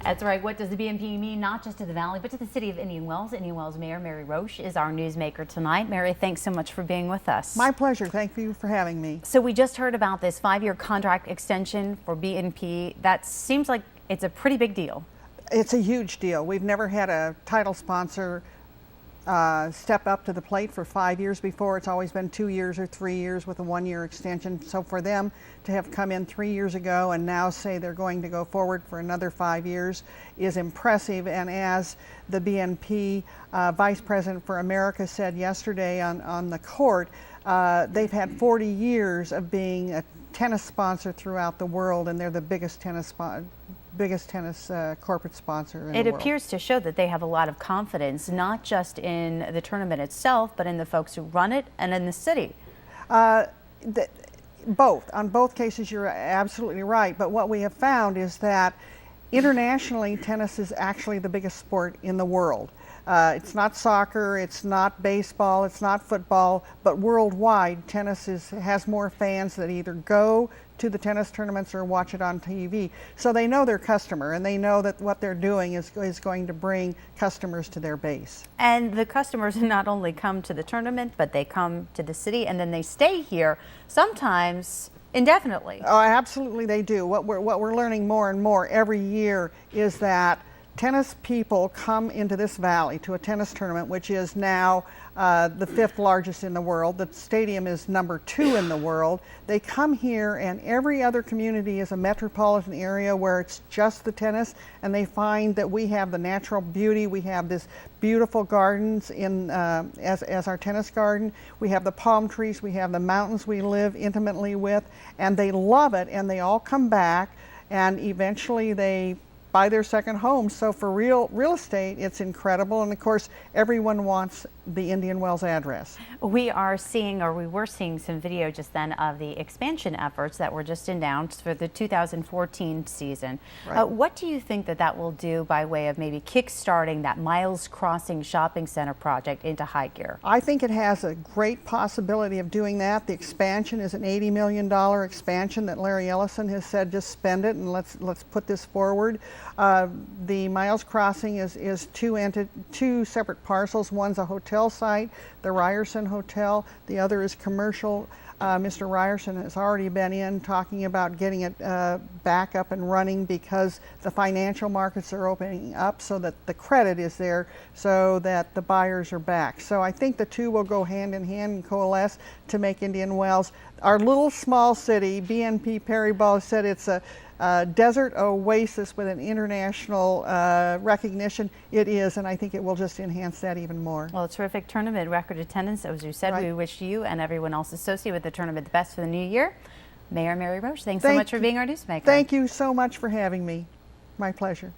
That's right. What does the BNP mean, not just to the Valley, but to the city of Indian Wells? Indian Wells Mayor Mary Roche is our newsmaker tonight. Mary, thanks so much for being with us. My pleasure. Thank you for having me. So we just heard about this 5-year contract extension for BNP. That seems like it's a pretty big deal. It's a huge deal. We've never had a title sponsor step up to the plate for 5 years before. It's always been 2 years or 3 years with a 1-year extension. So for them to have come in 3 years ago and now say they're going to go forward for another 5 years is impressive. And as the BNP Vice President for America said yesterday on the court, they've had 40 years of being a tennis sponsor throughout the world, and they're the biggest tennis corporate sponsor in the world. It appears to show that they have a lot of confidence, not just in the tournament itself, but in the folks who run it and in the city. Both. On both cases, you're absolutely right. But what we have found is that internationally, tennis is actually the biggest sport in the world. It's not soccer, it's not baseball, it's not football, but worldwide, tennis has more fans that either go to the tennis tournaments or watch it on TV. So they know their customer, and they know that what they're doing is going to bring customers to their base. And the customers not only come to the tournament, but they come to the city, and then they stay here, sometimes indefinitely. Oh, absolutely they do. What we're learning more and more every year is that tennis people come into this valley to a tennis tournament, which is now the 5th largest in the world. The stadium is number 2 in the world. They come here, and every other community is a metropolitan area where it's just the tennis, and they find that we have the natural beauty. We have this beautiful gardens as our tennis garden. We have the palm trees. We have the mountains we live intimately with, and they love it, and they all come back, and eventually they buy their second home. So for real estate, it's incredible. And of course, everyone wants the Indian Wells address. We were seeing some video just then of the expansion efforts that were just announced for the 2014 season. Right. What do you think that will do by way of maybe kickstarting that Miles Crossing Shopping Center project into high gear? I think it has a great possibility of doing that. The expansion is an $80 million expansion that Larry Ellison has said, just spend it and let's put this forward. The Miles Crossing is two separate parcels. One's a hotel site, the Ryerson Hotel. The other is commercial. Mr. Ryerson has already been in talking about getting it back up and running because the financial markets are opening up so that the credit is there so that the buyers are back. So I think the two will go hand in hand and coalesce to make Indian Wells our little small city. BNP Paribas said it's a desert oasis with an international recognition. It is, and I think it will just enhance that even more. Well, a terrific tournament, record attendance, as you said. Right. We wish you and everyone else associated with the tournament the best for the new year. Mayor Mary Roche, thanks so much for being our newsmaker. Thank you so much for having me. My pleasure.